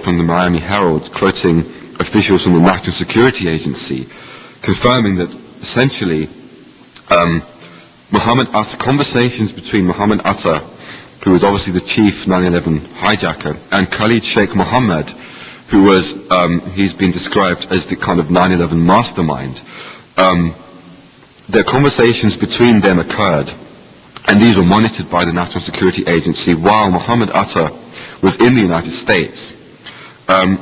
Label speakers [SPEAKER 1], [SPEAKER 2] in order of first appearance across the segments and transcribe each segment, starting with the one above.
[SPEAKER 1] from the Miami Herald, quoting officials from the National Security Agency, confirming that essentially conversations between Muhammad Atta, who was obviously the chief 9/11 hijacker, and Khalid Sheikh Mohammed, who was, he's been described as the kind of 9/11 mastermind. The conversations between them occurred, and these were monitored by the National Security Agency while Muhammad Atta was in the United States. And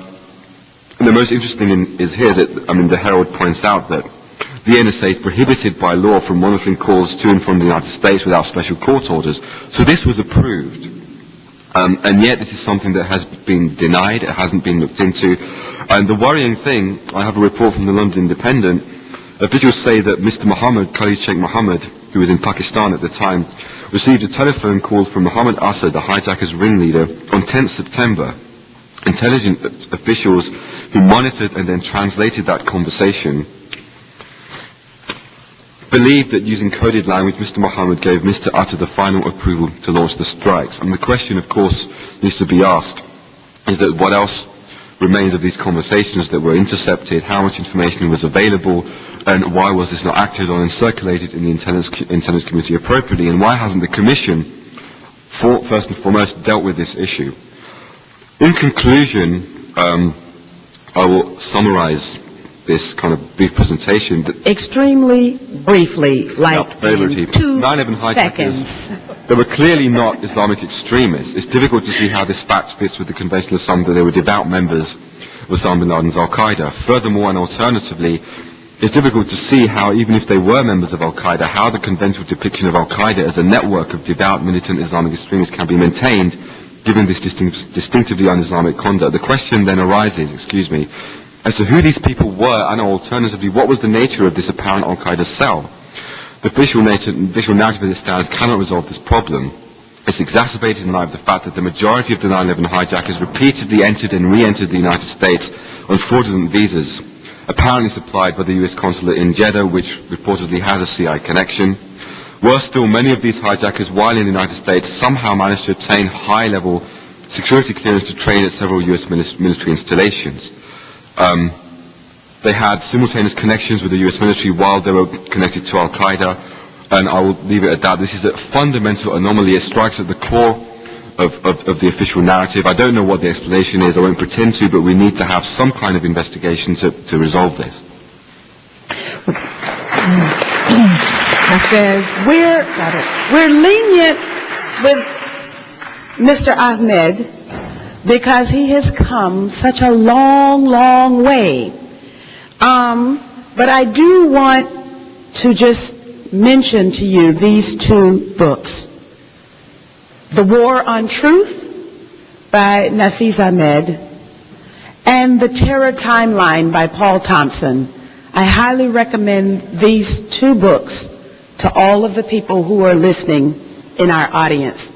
[SPEAKER 1] the most interesting is here that, the Herald points out that the NSA is prohibited by law from monitoring calls to and from the United States without special court orders. So this was approved. And yet this is something that has been denied, it hasn't been looked into. And the worrying thing, I have a report from the London Independent, officials say that Mr. Mohammed, Khalid Sheikh Mohammed, who was in Pakistan at the time, received a telephone call from Muhammad Atta, the hijackers' ringleader, on 10th September. Intelligence officials who monitored and then translated that conversation believed that using coded language, Mr. Mohammed gave Mr. Atta the final approval to launch the strikes. And the question, of course, needs to be asked is that what else remains of these conversations that were intercepted, how much information was available, and why was this not acted on and circulated in the intelligence community appropriately, and why hasn't the Commission, first and foremost, dealt with this issue? In conclusion, I will summarize this kind of brief presentation.
[SPEAKER 2] Extremely briefly, like
[SPEAKER 1] in
[SPEAKER 2] 2
[SPEAKER 1] 9/11
[SPEAKER 2] seconds.
[SPEAKER 1] They were clearly not Islamic extremists. It's difficult to see how this fact fits with the conventional assumption that they were devout members of Osama bin Laden's Al-Qaeda. Furthermore, and alternatively, it's difficult to see how, even if they were members of Al-Qaeda, how the conventional depiction of Al-Qaeda as a network of devout militant Islamic extremists can be maintained, given this distinctively un-Islamic conduct. The question then arises, as to who these people were, and alternatively, what was the nature of this apparent Al-Qaeda cell? The official narrative as it stands cannot resolve this problem. It's exacerbated in light of the fact that the majority of the 9/11 hijackers repeatedly entered and re-entered the United States on fraudulent visas, apparently supplied by the US consulate in Jeddah, which reportedly has a CIA connection. Worse still, many of these hijackers, while in the United States, somehow managed to obtain high-level security clearance to train at several US military installations. They had simultaneous connections with the US military while they were connected to Al-Qaeda, and I will leave it at that. This is a fundamental anomaly. It strikes at the core of the official narrative. I don't know what the explanation is, I won't pretend to, but we need to have some kind of investigation to resolve this.
[SPEAKER 2] We're lenient with Mr. Ahmed because he has come such a long, long way. But I do want to just mention to you these 2 books. The War on Truth by Nafis Ahmed and The Terror Timeline by Paul Thompson. I highly recommend these 2 books to all of the people who are listening in our audience.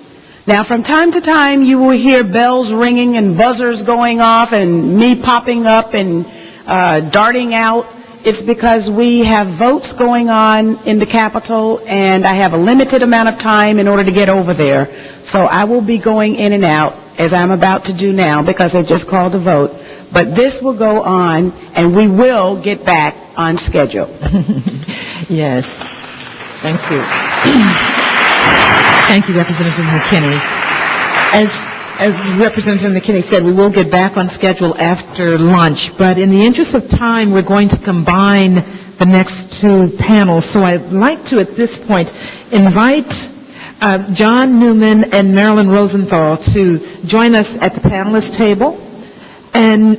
[SPEAKER 2] Now, from time to time, you will hear bells ringing and buzzers going off and me popping up and darting out. It's because we have votes going on in the Capitol, and I have a limited amount of time in order to get over there. So I will be going in and out, as I'm about to do now, because they just called a vote. But this will go on, and we will get back on schedule.
[SPEAKER 3] Yes. Thank you. Thank you, Representative McKinney. As Representative McKinney said, we will get back on schedule after lunch, but in the interest of time, we're going to combine the next 2 panels. So I'd like to, at this point, invite John Newman and Marilyn Rosenthal to join us at the panelist table. And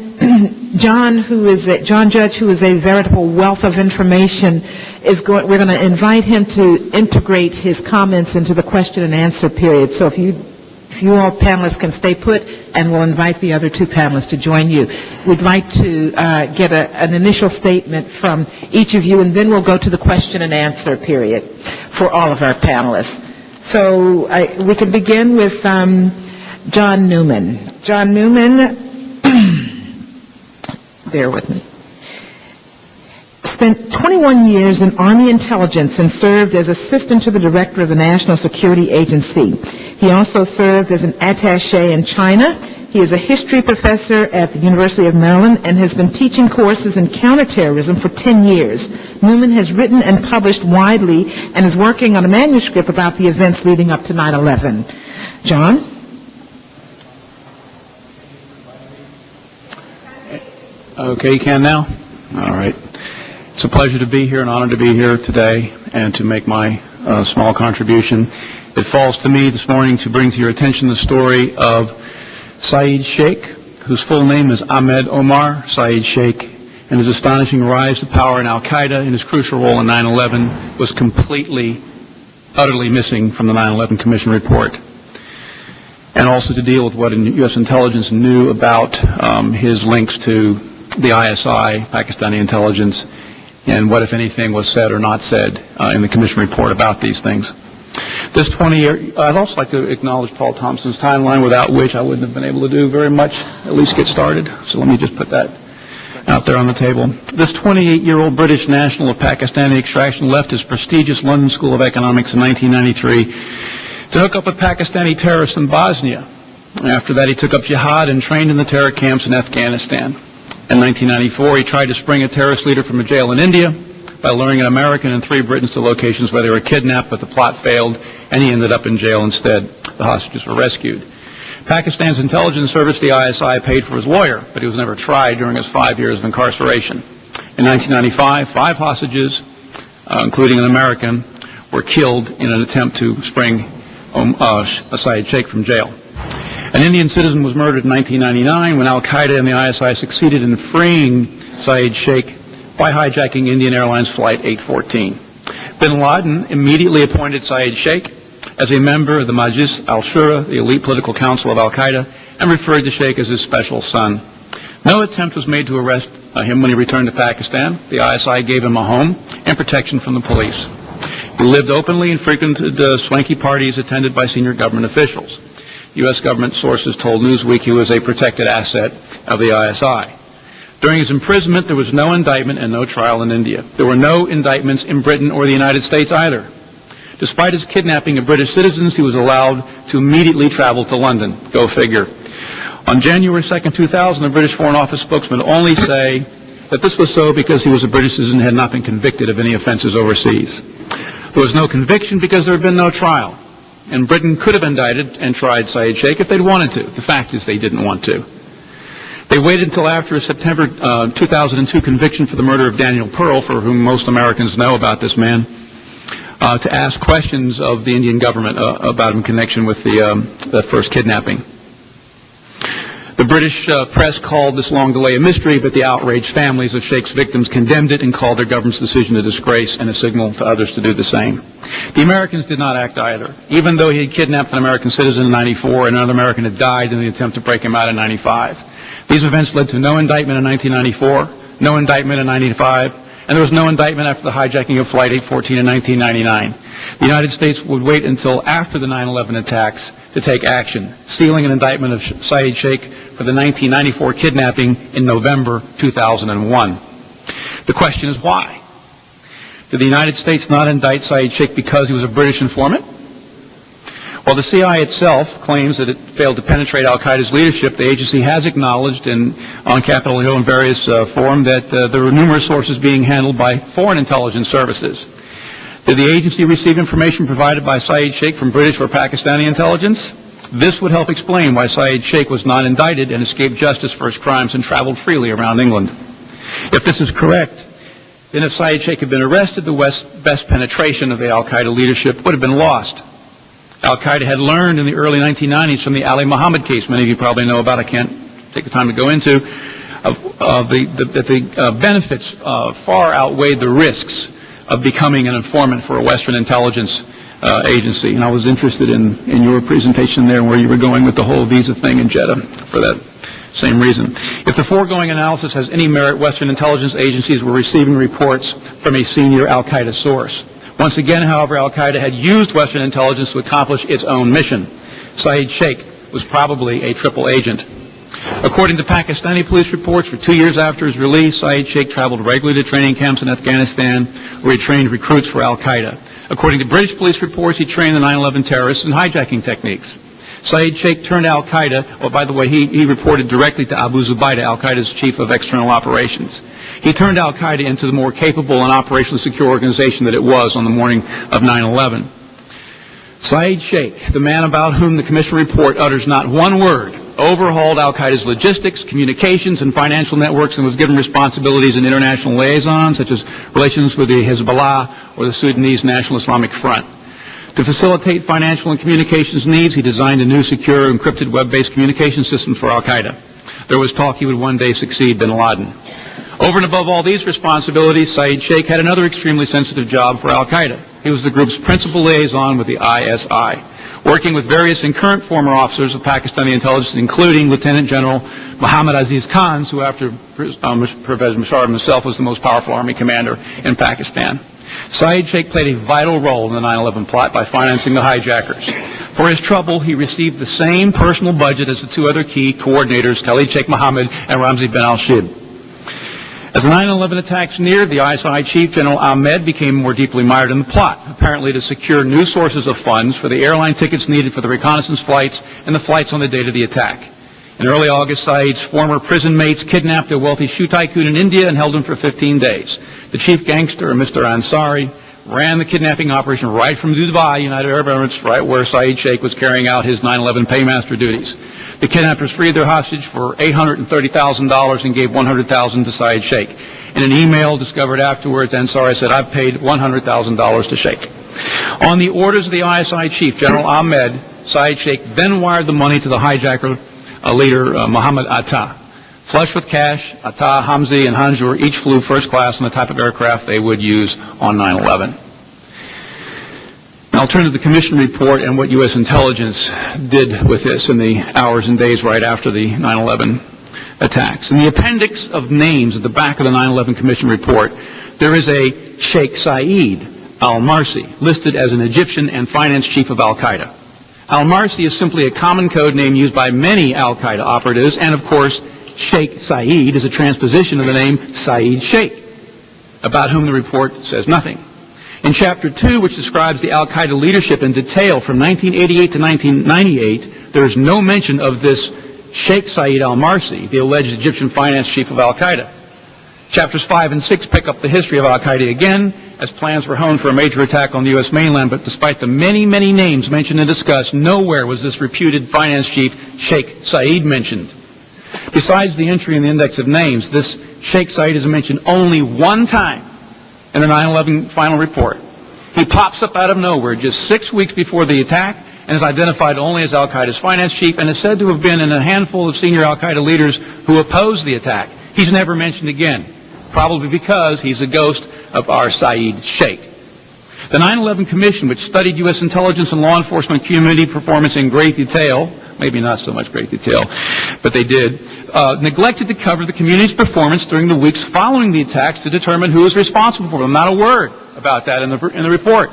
[SPEAKER 3] John Judge, who is a veritable wealth of information, we're going to invite him to integrate his comments into the question and answer period. So if you all panelists can stay put, and we'll invite the other 2 panelists to join you. We'd like to get an initial statement from each of you, and then we'll go to the question and answer period for all of our panelists. So we can begin with John Newman. John Newman, bear with me. spent 21 years in Army intelligence and served as assistant to the director of the National Security Agency. He also served as an attaché in China. He is a history professor at the University of Maryland and has been teaching courses in counterterrorism for 10 years. Newman has written and published widely and is working on a manuscript about the events leading up to 9/11. John?
[SPEAKER 4] Okay, you can now? All right. It's a pleasure to be here, an honor to be here today and to make my small contribution. It falls to me this morning to bring to your attention the story of Saeed Sheikh, whose full name is Ahmed Omar Saeed Sheikh, and his astonishing rise to power in Al-Qaeda and his crucial role in 9/11 was completely, utterly missing from the 9/11 Commission report. And also to deal with what U.S. intelligence knew about his links to the ISI, Pakistani intelligence, and what, if anything, was said or not said in the Commission report about these things. This 20-year, I'd also like to acknowledge Paul Thompson's timeline, without which I wouldn't have been able to do very much, at least get started. So let me just put that out there on the table. This 28-year-old British national of Pakistani extraction left his prestigious London School of Economics in 1993 to hook up with Pakistani terrorists in Bosnia. After that, he took up jihad and trained in the terror camps in Afghanistan. In 1994, he tried to spring a terrorist leader from a jail in India by luring an American and 3 Britons to locations where they were kidnapped, but the plot failed, and he ended up in jail instead. The hostages were rescued. Pakistan's intelligence service, the ISI, paid for his lawyer, but he was never tried during his 5 years of incarceration. In 1995, 5 hostages, including an American, were killed in an attempt to spring Saeed Sheikh from jail. An Indian citizen was murdered in 1999 when Al-Qaeda and the ISI succeeded in freeing Saeed Sheikh by hijacking Indian Airlines Flight 814. Bin Laden immediately appointed Saeed Sheikh as a member of the Majlis al-Shura, the elite political council of Al-Qaeda, and referred to Sheikh as his special son. No attempt was made to arrest him when he returned to Pakistan. The ISI gave him a home and protection from the police. He lived openly and frequented swanky parties attended by senior government officials. U.S. government sources told Newsweek he was a protected asset of the ISI. During his imprisonment, there was no indictment and no trial in India. There were no indictments in Britain or the United States either. Despite his kidnapping of British citizens, he was allowed to immediately travel to London. Go figure. On January 2nd, 2000, the British Foreign Office spokesman only say that this was so because he was a British citizen and had not been convicted of any offenses overseas. There was no conviction because there had been no trial. And Britain could have indicted and tried Saeed Sheikh if they'd wanted to. The fact is they didn't want to. They waited until after a September 2002 conviction for the murder of Daniel Pearl, for whom most Americans know about this man, to ask questions of the Indian government about him in connection with that first kidnapping. The British press called this long delay a mystery, but the outraged families of Sheikh's victims condemned it and called their government's decision a disgrace and a signal to others to do the same. The Americans did not act either. Even though he had kidnapped an American citizen in 94 and another American had died in the attempt to break him out in 95. These events led to no indictment in 1994, no indictment in 95, and there was no indictment after the hijacking of Flight 814 in 1999. The United States would wait until after the 9/11 attacks to take action, sealing an indictment of Saeed Sheikh for the 1994 kidnapping in November 2001. The question is why? Did the United States not indict Saeed Sheikh because he was a British informant? While the CIA itself claims that it failed to penetrate Al-Qaeda's leadership, the agency has acknowledged on Capitol Hill in various forums that there were numerous sources being handled by foreign intelligence services. Did the agency receive information provided by Saeed Sheikh from British or Pakistani intelligence? This would help explain why Saeed Sheikh was not indicted and escaped justice for his crimes and traveled freely around England. If this is correct, then if Saeed Sheikh had been arrested, the best penetration of the Al-Qaeda leadership would have been lost. Al-Qaeda had learned in the early 1990s from the Ali Muhammad case, many of you probably know about, I can't take the time to go into, that the benefits far outweighed the risks of becoming an informant for a Western intelligence agency. And I was interested in your presentation there and where you were going with the whole visa thing in Jeddah for that same reason. If the foregoing analysis has any merit, Western intelligence agencies were receiving reports from a senior Al-Qaeda source. Once again, however, Al-Qaeda had used Western intelligence to accomplish its own mission. Saeed Sheikh was probably a triple agent. According to Pakistani police reports, for 2 years after his release, Saeed Sheikh traveled regularly to training camps in Afghanistan where he trained recruits for al-Qaeda. According to British police reports, he trained the 9/11 terrorists in hijacking techniques. Saeed Sheikh turned al-Qaeda, well, by the way, he reported directly to Abu Zubaydah, al-Qaeda's chief of external operations. He turned al-Qaeda into the more capable and operationally secure organization that it was on the morning of 9/11. Saeed Sheikh, the man about whom the commission report utters not one word, overhauled al-Qaeda's logistics, communications, and financial networks and was given responsibilities in international liaisons, such as relations with the Hezbollah or the Sudanese National Islamic Front. To facilitate financial and communications needs, he designed a new secure encrypted web-based communication system for al-Qaeda. There was talk he would one day succeed bin Laden. Over and above all these responsibilities, Saeed Sheikh had another extremely sensitive job for al-Qaeda. He was the group's principal liaison with the ISI, working with various and current former officers of Pakistani intelligence, including Lieutenant General Muhammad Aziz Khan, who after Pervez Musharraf himself was the most powerful army commander in Pakistan. Saeed Sheikh played a vital role in the 9/11 plot by financing the hijackers. For his trouble, he received the same personal budget as the two other key coordinators, Khalid Sheikh Mohammed and Ramzi bin al-Shib. As the 9/11 attacks neared, the ISI chief, General Ahmed, became more deeply mired in the plot, apparently to secure new sources of funds for the airline tickets needed for the reconnaissance flights and the flights on the date of the attack. In early August, Saeed's former prison mates kidnapped a wealthy shoe tycoon in India and held him for 15 days. The chief gangster, Mr. Ansari, ran the kidnapping operation right from Dubai, United Arab Emirates, right where Saeed Sheikh was carrying out his 9/11 paymaster duties. The kidnappers freed their hostage for $830,000 and gave $100,000 to Saeed Sheikh. In an email discovered afterwards, Ansari said, "I've paid $100,000 to Sheikh." On the orders of the ISI chief, General Ahmed, Saeed Sheikh then wired the money to the hijacker leader, Mohammed Atta. Flush with cash, Atta, Hamzi, and Hanjour each flew first class on the type of aircraft they would use on 9/11. Now I'll turn to the commission report and what U.S. intelligence did with this in the hours and days right after the 9/11 attacks. In the appendix of names at the back of the 9/11 commission report, there is a Sheikh Saeed al-Marsi listed as an Egyptian and finance chief of al-Qaeda. Al-Marsi is simply a common code name used by many al-Qaeda operatives, and of course, Sheikh Saeed is a transposition of the name Saeed Sheikh, about whom the report says nothing. In Chapter 2, which describes the al-Qaeda leadership in detail from 1988 to 1998, there is no mention of this Sheikh Saeed al-Marsi, the alleged Egyptian finance chief of al-Qaeda. Chapters 5 and 6 pick up the history of al-Qaeda again, as plans were honed for a major attack on the U.S. mainland, but despite the many, many names mentioned and discussed, nowhere was this reputed finance chief Sheikh Saeed mentioned. Besides the entry in the index of names, this Sheikh Saeed is mentioned only one time in the 9/11 final report. He pops up out of nowhere just 6 weeks before the attack and is identified only as al-Qaeda's finance chief and is said to have been in a handful of senior al-Qaeda leaders who opposed the attack. He's never mentioned again, probably because he's a ghost of our Saeed Sheikh. The 9/11 Commission, which studied U.S. intelligence and law enforcement community performance in great detail, maybe not so much great detail, but they did, neglected to cover the community's performance during the weeks following the attacks to determine who was responsible for them. Not a word about that in the report.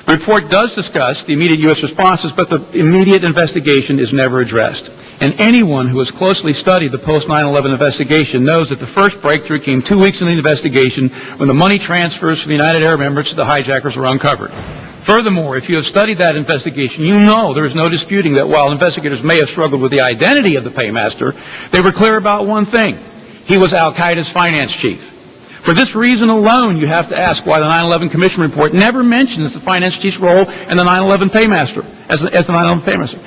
[SPEAKER 4] The report does discuss the immediate U.S. responses, but the immediate investigation is never addressed. And anyone who has closely studied the post-9/11 investigation knows that the first breakthrough came 2 weeks into the investigation when the money transfers from the United Arab Emirates to the hijackers were uncovered. Furthermore, if you have studied that investigation, you know there is no disputing that while investigators may have struggled with the identity of the paymaster, they were clear about one thing. He was al-Qaeda's finance chief. For this reason alone, you have to ask why the 9/11 Commission report never mentions the finance chief's role in the 9/11 paymaster, as the 9/11 paymaster.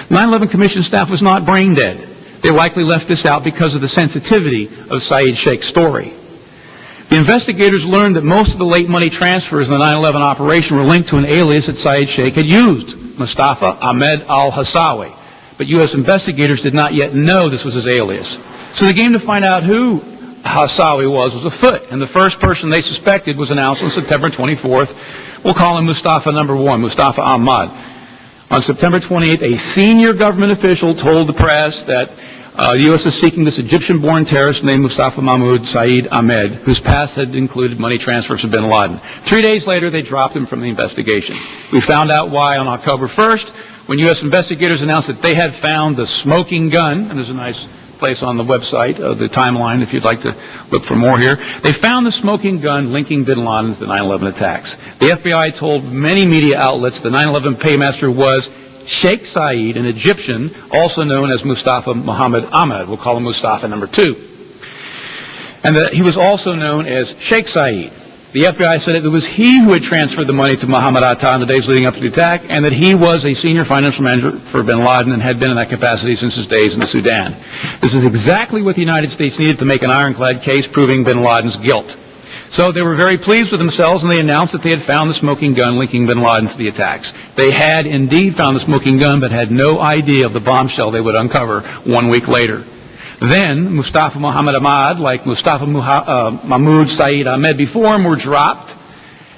[SPEAKER 4] The 9/11 Commission staff was not brain dead. They likely left this out because of the sensitivity of Saeed Sheikh's story. The investigators learned that most of the late money transfers in the 9/11 operation were linked to an alias that Saeed Sheikh had used, Mustafa Ahmed al-Hassawi. But U.S. investigators did not yet know this was his alias. So the game to find out who Hassawi was afoot, and the first person they suspected was announced on September 24th. We'll call him Mustafa number 1, Mustafa Ahmad. On September 28th, a senior government official told the press that the U.S. is seeking this Egyptian-born terrorist named Mustafa Mahmoud Saeed Ahmed, whose past had included money transfers to bin Laden. 3 days later, they dropped him from the investigation. We found out why on October 1st, when U.S. investigators announced that they had found the smoking gun, and there's a nice place on the website, the timeline, if you'd like to look for more here. They found the smoking gun linking bin Laden to the 9/11 attacks. The FBI told many media outlets the 9/11 paymaster was Sheikh Saeed, an Egyptian, also known as Mustafa Muhammad Ahmed. We'll call him Mustafa number 2. And that he was also known as Sheikh Saeed. The FBI said it was he who had transferred the money to Muhammad Atta in the days leading up to the attack, and that he was a senior financial manager for bin Laden and had been in that capacity since his days in the Sudan. This is exactly what the United States needed to make an ironclad case proving bin Laden's guilt. So they were very pleased with themselves, and they announced that they had found the smoking gun linking bin Laden to the attacks. They had indeed found the smoking gun, but had no idea of the bombshell they would uncover 1 week later. Then Mustafa Muhammad Ahmad, like Mustafa Mahmoud Saeed Ahmed before him, were dropped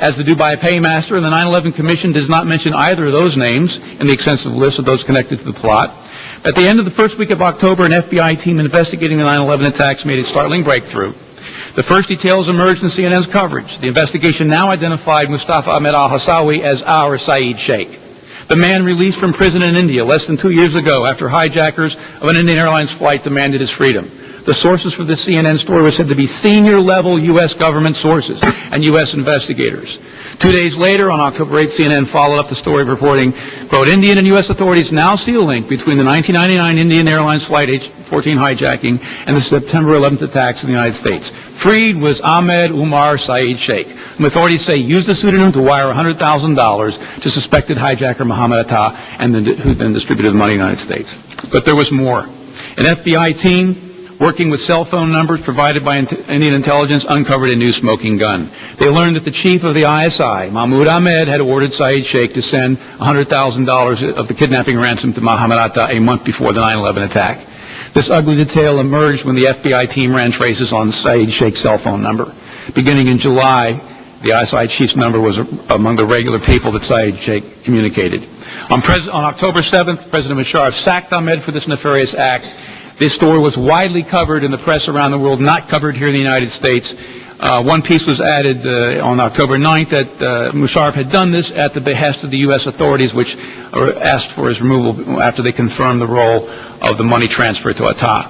[SPEAKER 4] as the Dubai paymaster, and the 9/11 Commission does not mention either of those names in the extensive list of those connected to the plot. At the end of the first week of October, an FBI team investigating the 9/11 attacks made a startling breakthrough. The first details emerged in CNN's coverage. The investigation now identified Mustafa Ahmed al-Hassawi as our Saeed Sheikh, the man released from prison in India less than 2 years ago after hijackers of an Indian Airlines flight demanded his freedom. The sources for this CNN story were said to be senior-level U.S. government sources and U.S. investigators. 2 days later, on October 8th, CNN followed up the story reporting, quote, Indian and U.S. authorities now see a link between the 1999 Indian Airlines Flight H-14 hijacking and the September 11th attacks in the United States. Freed was Ahmed Umar Saeed Sheikh, whom authorities say used the pseudonym to wire $100,000 to suspected hijacker Muhammad Atta, and who then distributed the money in the United States. But there was more. An FBI team working with cell phone numbers provided by Indian intelligence, uncovered a new smoking gun. They learned that the chief of the ISI, Mahmoud Ahmed, had ordered Saeed Sheikh to send $100,000 of the kidnapping ransom to Muhammad Atta a month before the 9/11 attack. This ugly detail emerged when the FBI team ran traces on Saeed Sheikh's cell phone number. Beginning in July, the ISI chief's number was among the regular people that Saeed Sheikh communicated. On October 7th, President Musharraf sacked Ahmed for this nefarious act. This story was widely covered in the press around the world, not covered here in the United States. One piece was added on October 9th that Musharraf had done this at the behest of the U.S. authorities, which asked for his removal after they confirmed the role of the money transfer to Atta.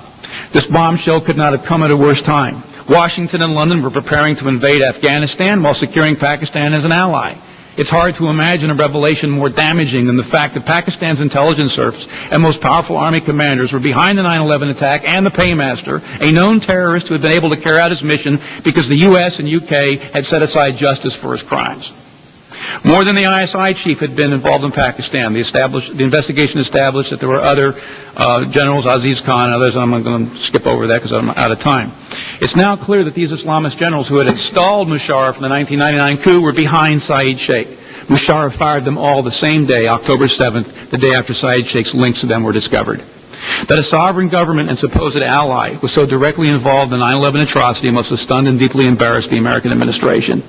[SPEAKER 4] This bombshell could not have come at a worse time. Washington and London were preparing to invade Afghanistan while securing Pakistan as an ally. It's hard to imagine a revelation more damaging than the fact that Pakistan's intelligence service and most powerful army commanders were behind the 9/11 attack and the paymaster, a known terrorist who had been able to carry out his mission because the U.S. and U.K. had set aside justice for his crimes. More than the ISI chief had been involved in Pakistan. The investigation established that there were other generals, Aziz Khan and others, and I'm going to skip over that because I'm out of time. It's now clear that these Islamist generals who had installed Musharraf in the 1999 coup were behind Saeed Sheikh. Musharraf fired them all the same day, October 7th, the day after Saeed Sheikh's links to them were discovered. That a sovereign government and supposed ally was so directly involved in the 9/11 atrocity must have stunned and deeply embarrassed the American administration.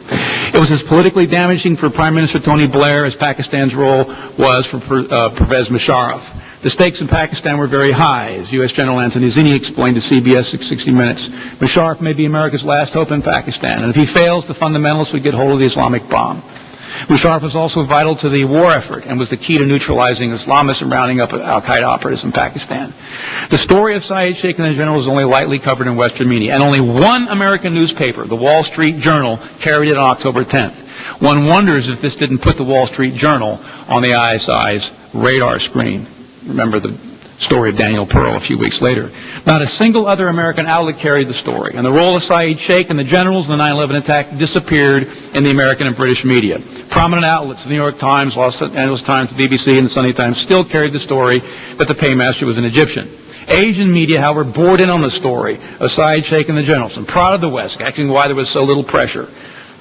[SPEAKER 4] It was as politically damaging for Prime Minister Tony Blair as Pakistan's role was for Pervez Musharraf. The stakes in Pakistan were very high, as U.S. General Anthony Zinni explained to CBS 60 Minutes. Musharraf may be America's last hope in Pakistan, and if he fails, the fundamentalists would get hold of the Islamic bomb. Musharraf was also vital to the war effort and was the key to neutralizing Islamists and rounding up al-Qaeda operatives in Pakistan. The story of Saeed Sheikh and the general is only lightly covered in Western media, and only one American newspaper, the Wall Street Journal, carried it on October 10th. One wonders if this didn't put the Wall Street Journal on the ISI's radar screen. Remember the story of Daniel Pearl a few weeks later. Not a single other American outlet carried the story, and the role of Saeed Sheikh and the generals in the 9/11 attack disappeared in the American and British media. Prominent outlets, the New York Times, Los Angeles Times, the BBC, and the Sunday Times still carried the story that the paymaster was an Egyptian. Asian media, however, bored in on the story of Saeed Sheikh and the generals and prodded the West, asking why there was so little pressure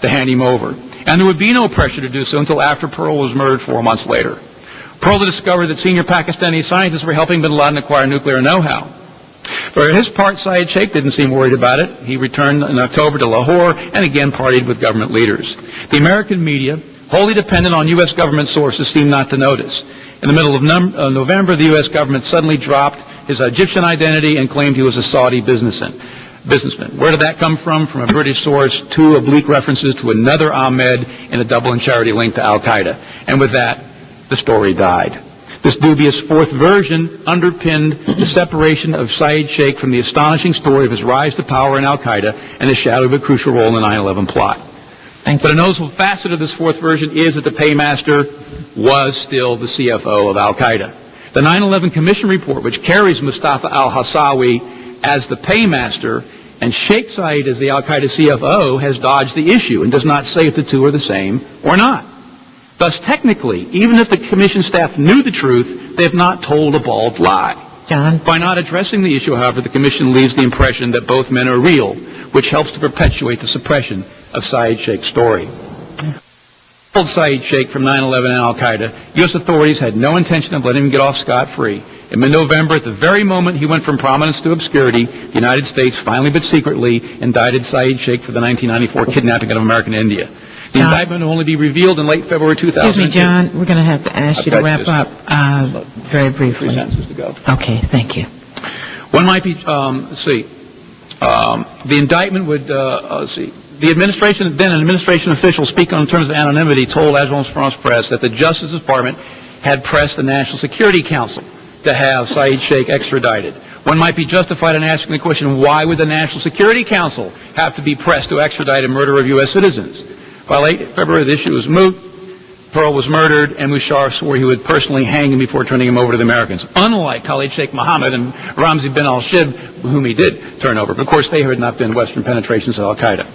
[SPEAKER 4] to hand him over. And there would be no pressure to do so until after Pearl was murdered 4 months later. Pearl discovered that senior Pakistani scientists were helping bin Laden acquire nuclear know-how. For his part, Saeed Sheikh didn't seem worried about it. He returned in October to Lahore and again partied with government leaders. The American media, wholly dependent on U.S. government sources, seemed not to notice. In the middle of November, the U.S. government suddenly dropped his Egyptian identity and claimed he was a Saudi businessman. Where did that come from? From a British source, 2 oblique references to another Ahmed in a Dublin charity link to al-Qaeda. And with that, the story died. This dubious fourth version underpinned the separation of Saeed Sheikh from the astonishing story of his rise to power in al-Qaeda and the shadow of a crucial role in the 9/11 plot. But a noticeable facet of this fourth version is that the paymaster was still the CFO of al-Qaeda. The 9/11 Commission report, which carries Mustafa al-Hassawi as the paymaster and Sheikh Saeed as the al-Qaeda CFO, has dodged the issue and does not say if the two are the same or not. Thus, technically, even if the Commission staff knew the truth, they have not told a bald lie.
[SPEAKER 3] John?
[SPEAKER 4] By not addressing the issue, however, the Commission leaves the impression that both men are real, which helps to perpetuate the suppression of Saeed Sheikh's story. Saeed Sheikh from 9/11 and al-Qaeda, U.S. authorities had no intention of letting him get off scot-free. In mid-November, at the very moment he went from prominence to obscurity, the United States finally but secretly indicted Saeed Sheikh for the 1994 kidnapping of American India. The indictment will only be revealed in late February 2002.
[SPEAKER 3] Excuse me, John. We're going to have to ask you to wrap up very briefly.
[SPEAKER 4] 3 sentences to go.
[SPEAKER 3] Okay, thank you.
[SPEAKER 4] One might be, the indictment would, the administration, then an administration official speaking in terms of anonymity told Agence France Presse that the Justice Department had pressed the National Security Council to have Saeed Sheikh extradited. One might be justified in asking the question, why would the National Security Council have to be pressed to extradite a murderer of U.S. citizens? By late February, the issue was moot. Pearl was murdered, and Musharraf swore he would personally hang him before turning him over to the Americans, unlike Khalid Sheikh Mohammed and Ramzi bin al-Shib, whom he did turn over. But, of course, they had not been Western penetrations of al-Qaeda.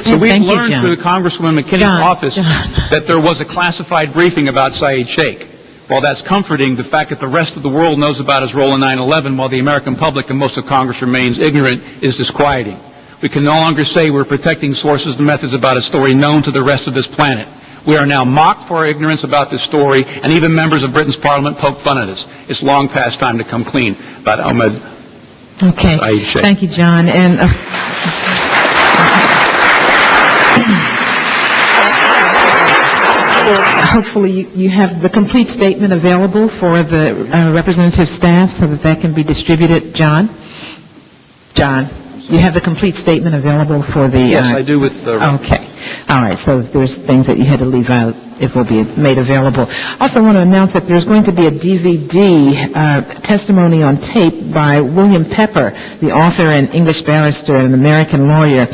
[SPEAKER 4] So we've learned through the Congresswoman McKinney's office that there was a classified briefing about Saeed Sheikh. While that's comforting, the fact that the rest of the world knows about his role in 9/11 while the American public and most of Congress remains ignorant is disquieting. We can no longer say we're protecting sources and methods about a story known to the rest of this planet. We are now mocked for our ignorance about this story, and even members of Britain's Parliament poke fun at us. It's long past time to come clean about Ahmed Saeed Sheikh.
[SPEAKER 3] Thank you, John. And hopefully you have the complete statement available for the representative staff so that can be distributed. John, you have the complete statement available for the...
[SPEAKER 4] Yes, I do with the...
[SPEAKER 3] Okay. All right. So if there's things that you had to leave out, it will be made available. Also want to announce that there's going to be a DVD testimony on tape by William Pepper, the author and English barrister and an American lawyer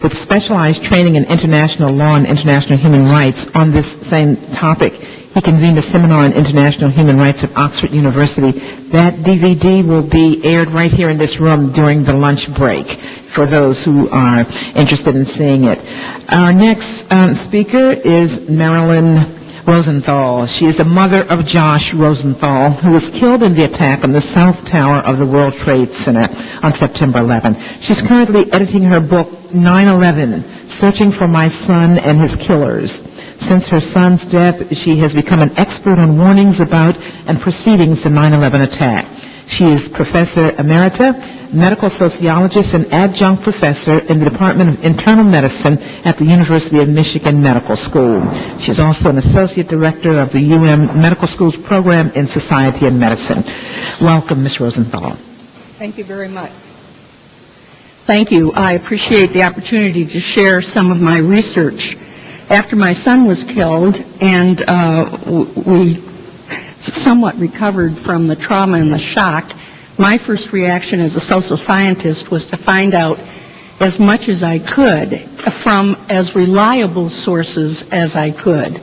[SPEAKER 3] with specialized training in international law and international human rights on this same topic. He convened a seminar on international human rights at Oxford University. That DVD will be aired right here in this room during the lunch break for those who are interested in seeing it. Our next speaker is Marilyn Rosenthal. She is the mother of Josh Rosenthal, who was killed in the attack on the South Tower of the World Trade Center on September 11. She's currently editing her book, 9/11, Searching for My Son and His Killers. Since her son's death, she has become an expert on warnings about and proceedings the 9/11 attack. She is Professor Emerita, medical sociologist, and adjunct professor in the Department of Internal Medicine at the University of Michigan Medical School. She's also an associate director of the UM Medical School's program in Society and Medicine. Welcome, Ms. Rosenthal.
[SPEAKER 5] Thank you very much. Thank you. I appreciate the opportunity to share some of my research. After my son was killed and we somewhat recovered from the trauma and the shock, my first reaction as a social scientist was to find out as much as I could from as reliable sources as I could.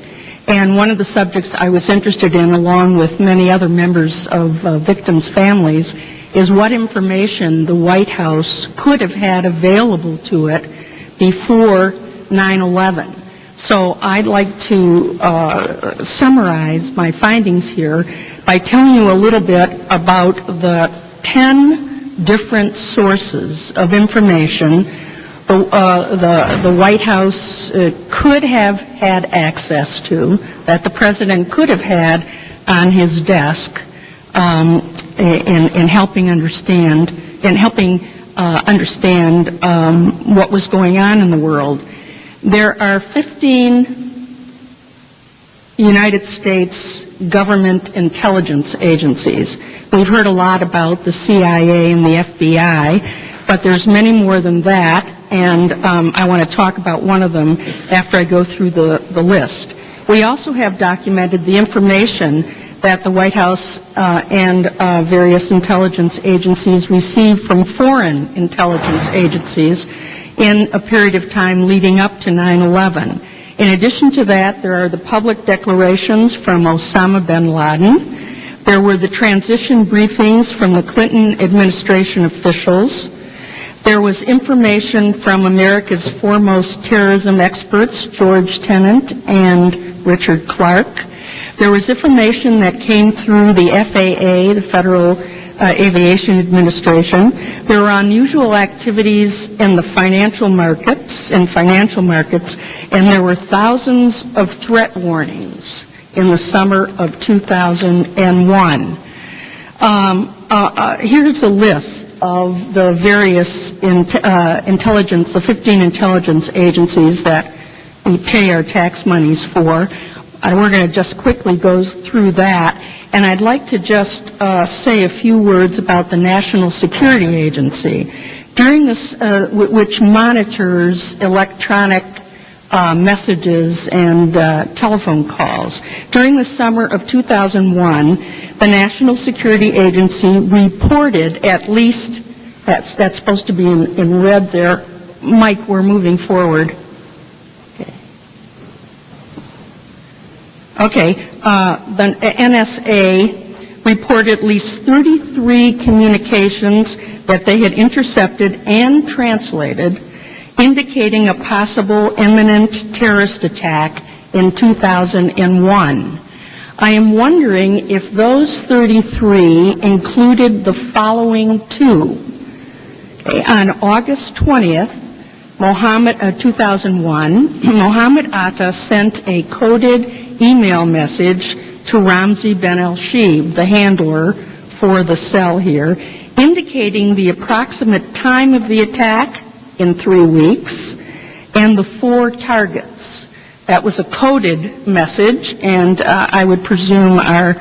[SPEAKER 5] And one of the subjects I was interested in, along with many other members of victims' families, is what information the White House could have had available to it before 9/11. So I'd like to summarize my findings here by telling you a little bit about the 10 different sources of information the White House could have had access to, that the President could have had on his desk in helping understand what was going on in the world. There are 15 United States government intelligence agencies. We've heard a lot about the CIA and the FBI, but there's many more than that, and I want to talk about one of them after I go through the list. We also have documented the information that the White House and various intelligence agencies received from foreign intelligence agencies in a period of time leading up to 9/11. In addition to that, there are the public declarations from Osama bin Laden. There were the transition briefings from the Clinton administration officials. There was information from America's foremost terrorism experts, George Tenet and Richard Clark. There was information that came through the FAA, the Federal Aviation Administration. There were unusual activities in the financial markets, and there were thousands of threat warnings in the summer of 2001. Here's a list of the various intelligence, the 15 intelligence agencies that we pay our tax monies for. We're going to just quickly go through that. And I'd like to just say a few words about the National Security Agency, during this, which monitors electronic messages and telephone calls. During the summer of 2001, the National Security Agency reported at least, that's supposed to be in red there. Mike, we're moving forward. Okay, the NSA reported at least 33 communications that they had intercepted and translated, indicating a possible imminent terrorist attack in 2001. I am wondering if those 33 included the following two. Okay, on August 20th, 2001, Mohammed Atta sent a coded email message to Ramzi Ben El-Sheib, the handler for the cell here, indicating the approximate time of the attack in 3 weeks and the 4 targets. That was a coded message, and I would presume our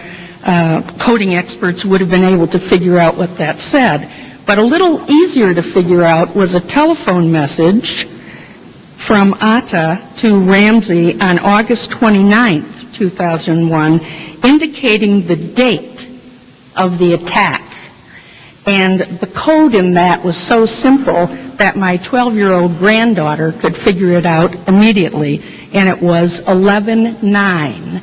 [SPEAKER 5] coding experts would have been able to figure out what that said. But a little easier to figure out was a telephone message from Atta to Ramzi on August 29th, 2001, indicating the date of the attack. And the code in that was so simple that my 12-year-old granddaughter could figure it out immediately, and it was 11/9.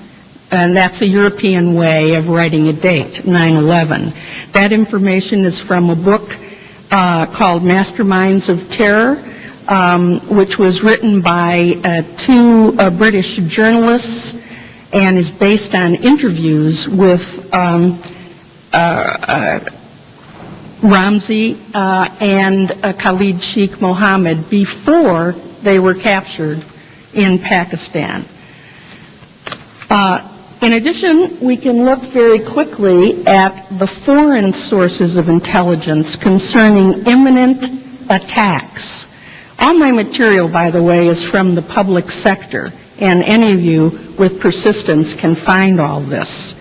[SPEAKER 5] And that's a European way of writing a date, 9/11. That information is from a book called Masterminds of Terror, which was written by 2 British journalists and is based on interviews with Ramzi and Khalid Sheikh Mohammed before they were captured in Pakistan. In addition, we can look very quickly at the foreign sources of intelligence concerning imminent attacks. All my material, by the way, is from the public sector, and any of you with persistence can find all this.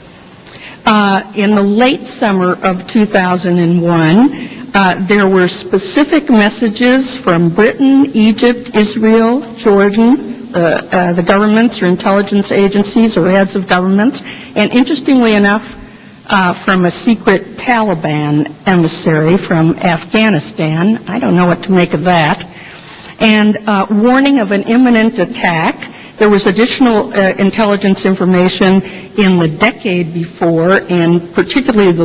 [SPEAKER 5] In the late summer of 2001, there were specific messages from Britain, Egypt, Israel, Jordan, the governments or intelligence agencies or heads of governments, and interestingly enough, from a secret Taliban emissary from Afghanistan. I don't know what to make of that. And warning of an imminent attack. There was additional intelligence information in the decade before, and particularly the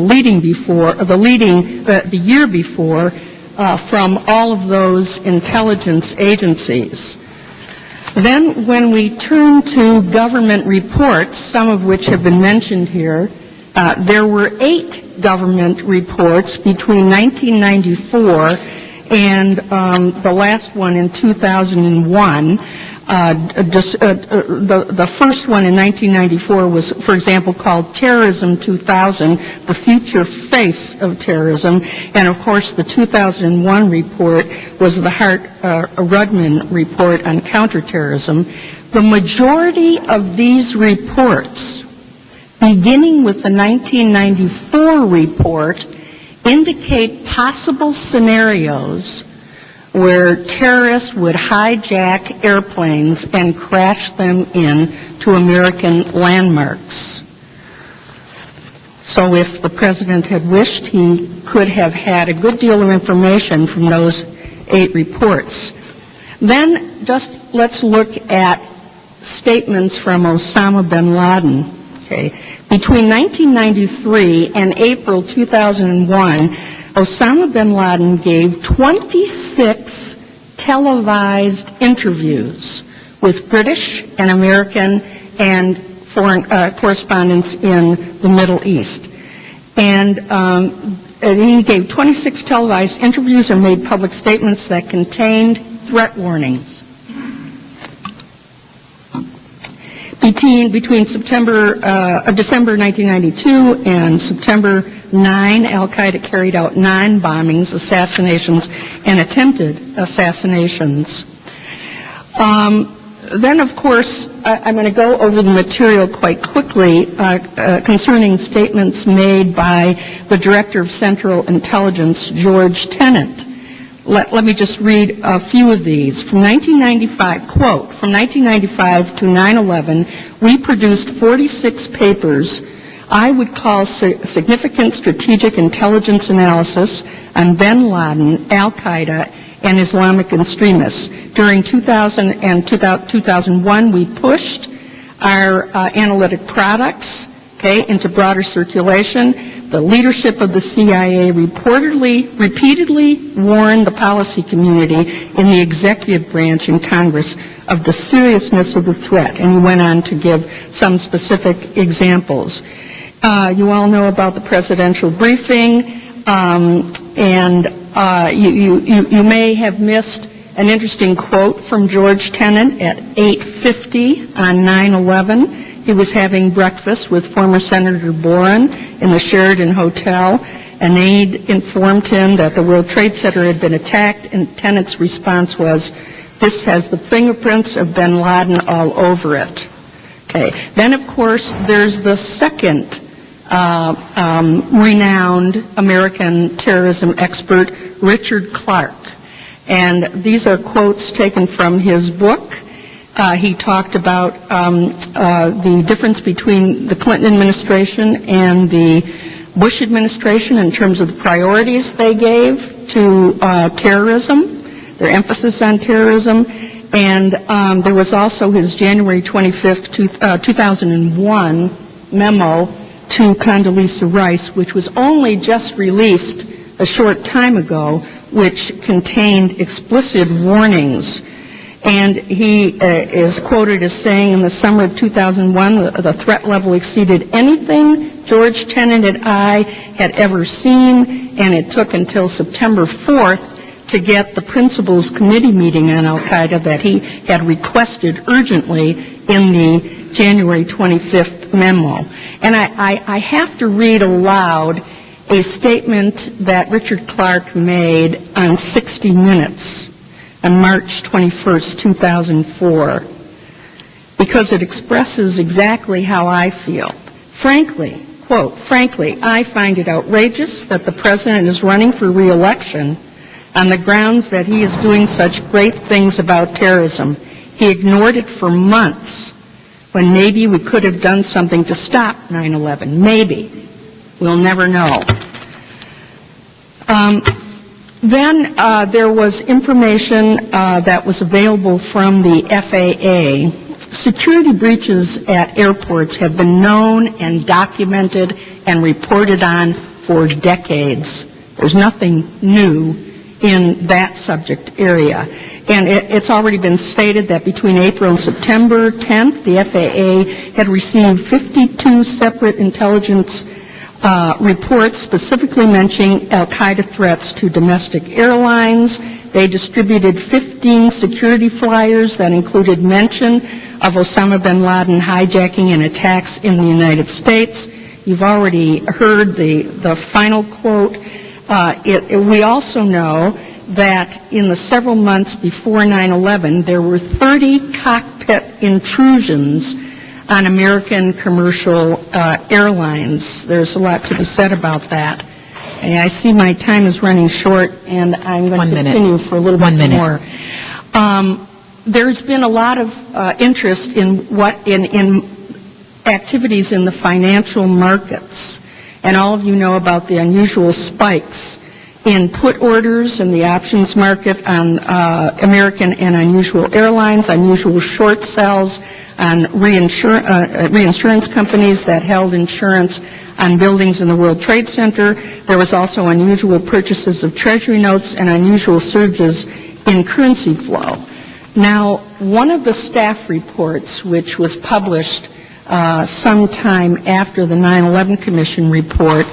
[SPEAKER 5] year before, from all of those intelligence agencies. Then when we turn to government reports, some of which have been mentioned here, there were 8 government reports between 1994 and the last one in 2001. The first one in 1994 was, for example, called Terrorism 2000, the future face of terrorism. And, of course, the 2001 report was the Hart-Rudman report on counterterrorism. The majority of these reports, beginning with the 1994 report, indicate possible scenarios where terrorists would hijack airplanes and crash them into American landmarks. So if the president had wished, he could have had a good deal of information from those 8 reports. Then just let's look at statements from Osama bin Laden. Okay. Between 1993 and April 2001, Osama bin Laden gave 26 televised interviews with British and American and foreign correspondents in the Middle East. And he gave 26 televised interviews and made public statements that contained threat warnings. Between December 1992 and September 9, Al-Qaeda carried out 9 bombings, assassinations, and attempted assassinations. Then, of course, I'm going to go over the material quite quickly concerning statements made by the Director of Central Intelligence, George Tenet. Let me just read a few of these. From 1995, quote, from 1995 to 9/11, we produced 46 papers I would call significant strategic intelligence analysis on bin Laden, Al-Qaeda, and Islamic extremists. During 2000 and 2001, we pushed our analytic products, into broader circulation. The leadership of the CIA repeatedly warned the policy community in the executive branch in Congress of the seriousness of the threat, and he went on to give some specific examples. You all know about the presidential briefing, and you may have missed an interesting quote from George Tenet at 8:50 on 9/11. He was having breakfast with former Senator Boren in the Sheraton Hotel. An aide informed him that the World Trade Center had been attacked, and Tenet's response was, "This has the fingerprints of bin Laden all over it." Okay. Then, of course, there's the second renowned American terrorism expert, Richard Clarke. And these are quotes taken from his book. He talked about the difference between the Clinton administration and the Bush administration in terms of the priorities they gave to terrorism, their emphasis on terrorism. And there was also his January 25th, 2001 memo to Condoleezza Rice, which was only just released a short time ago, which contained explicit warnings. And he is quoted as saying, in the summer of 2001, the threat level exceeded anything George Tenet and I had ever seen, and it took until September 4th to get the principals committee meeting on Al-Qaeda that he had requested urgently in the January 25th memo. And I have to read aloud a statement that Richard Clarke made on 60 Minutes on March 21st, 2004, because it expresses exactly how I feel. Frankly, quote, "Frankly, I find it outrageous that the president is running for re-election on the grounds that he is doing such great things about terrorism. He ignored it for months when maybe we could have done something to stop 9/11. Maybe. We'll never know." Then there was information that was available from the FAA. Security breaches at airports have been known and documented and reported on for decades. There's nothing new in that subject area. And it's already been stated that between April and September 10th, the FAA had received 52 separate intelligence reports specifically mentioning Al-Qaeda threats to domestic airlines. They distributed 15 security flyers that included mention of Osama bin Laden hijacking and attacks in the United States. You've already heard the final quote. We also know that in the several months before 9/11, there were 30 cockpit intrusions on American commercial airlines. There's a lot to be said about that. And I see my time is running short, and I'm going to continue for a little bit more. There's been a lot of interest in activities in the financial markets. And all of you know about the unusual spikes in put orders in the options market on American and Unusual Airlines, unusual short sells on reinsurance companies that held insurance on buildings in the World Trade Center. There was also unusual purchases of Treasury notes and unusual surges in currency flow. Now, one of the staff reports, which was published sometime after the 9/11 Commission report,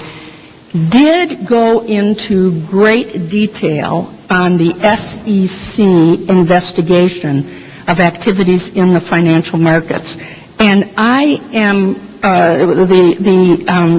[SPEAKER 5] did go into great detail on the SEC investigation of activities in the financial markets. And the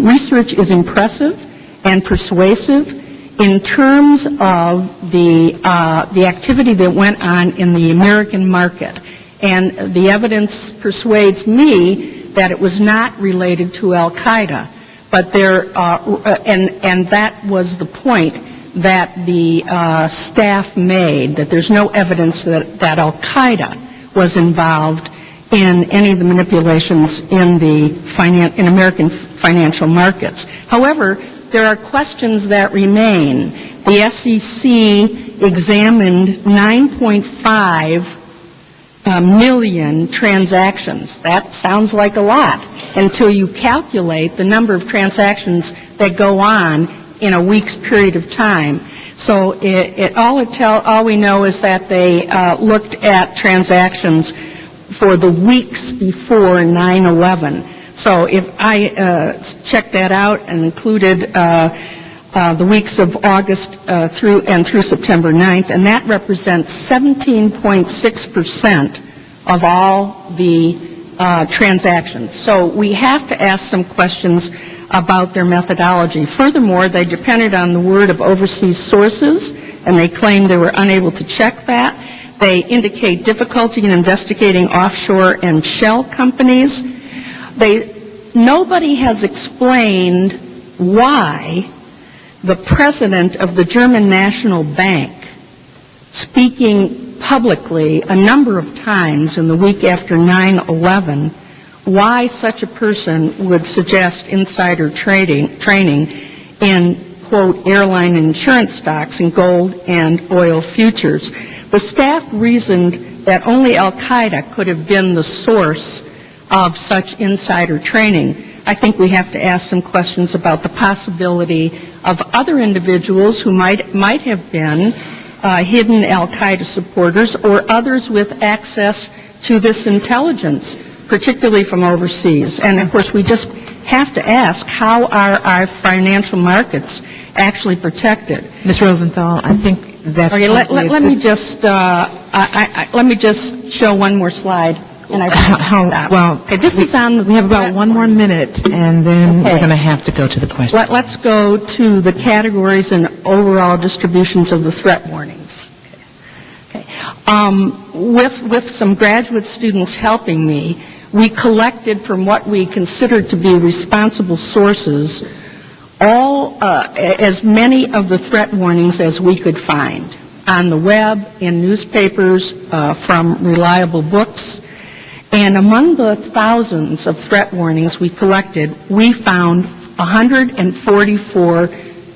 [SPEAKER 5] research is impressive and persuasive in terms of the activity that went on in the American market. And the evidence persuades me that it was not related to Al-Qaeda. But and that was the point that the staff made, that there's no evidence that Al-Qaeda was involved in any of the manipulations in American financial markets. However, there are questions that remain. The SEC examined 9.5 million transactions. That sounds like a lot until you calculate the number of transactions that go on in a week's period of time. So all we know is that they looked at transactions for the weeks before 9/11. So if I checked that out and included the weeks of August through September 9th, and that represents 17.6% of all the transactions. So we have to ask some questions about their methodology. Furthermore, they depended on the word of overseas sources, and they claimed they were unable to check that. They indicate difficulty in investigating offshore and shell companies. Nobody has explained why the president of the German National Bank, speaking publicly a number of times in the week after 9/11, why such a person would suggest insider trading in, quote, airline and insurance stocks and gold and oil futures. The staff reasoned that only Al-Qaeda could have been the source of such insider trading. I think we have to ask some questions about the possibility of other individuals who might have been hidden Al-Qaeda supporters or others with access to this intelligence, particularly from overseas. And, of course, we just have to ask, how are our financial markets actually protected?
[SPEAKER 3] Ms. Rosenthal, I think that's...
[SPEAKER 5] Okay, let me just show one more slide. And this is on.
[SPEAKER 3] We have about one more minute, and then we're going to have to go to the question.
[SPEAKER 5] Let's go to the categories and overall distributions of the threat warnings. Okay. With some graduate students helping me, we collected from what we considered to be responsible sources as many of the threat warnings as we could find on the web, in newspapers, from reliable books. And among the thousands of threat warnings we collected, we found 144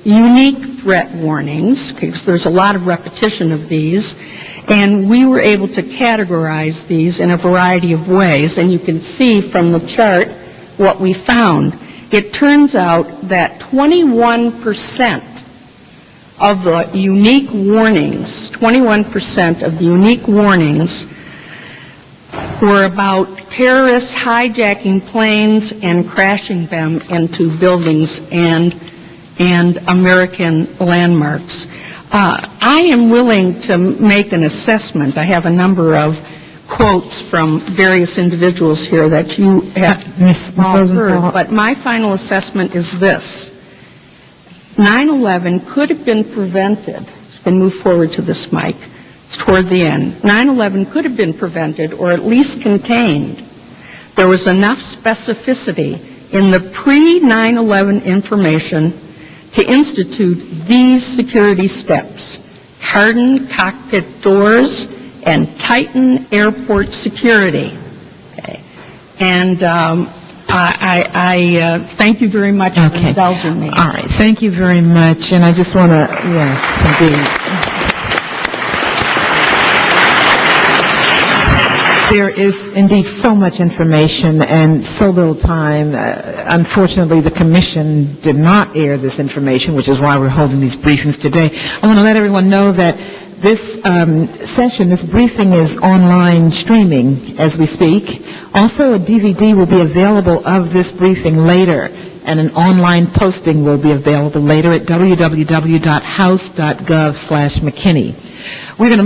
[SPEAKER 5] unique threat warnings, because there's a lot of repetition of these, and we were able to categorize these in a variety of ways. And you can see from the chart what we found. It turns out that 21% of the unique warnings, 21% of the unique warnings were about terrorists hijacking planes and crashing them into buildings and American landmarks. I am willing to make an assessment. I have a number of quotes from various individuals here that you have all heard, but my final assessment is this. 9/11 could have been prevented. And move forward to this mic. It's toward the end. 9/11 could have been prevented or at least contained. There was enough specificity in the pre-9/11 information to institute these security steps: harden cockpit doors and tighten airport security. Okay. And I thank you very much for
[SPEAKER 3] Okay.
[SPEAKER 5] indulging me.
[SPEAKER 3] All right, thank you very much, and I just want to, yes, indeed. There is indeed so much information and so little time. Unfortunately, the Commission did not air this information, which is why we're holding these briefings today. I want to let everyone know that this session, this briefing is online streaming as we speak. Also, a DVD will be available of this briefing later, and an online posting will be available later at www.house.gov/McKinney. We're going to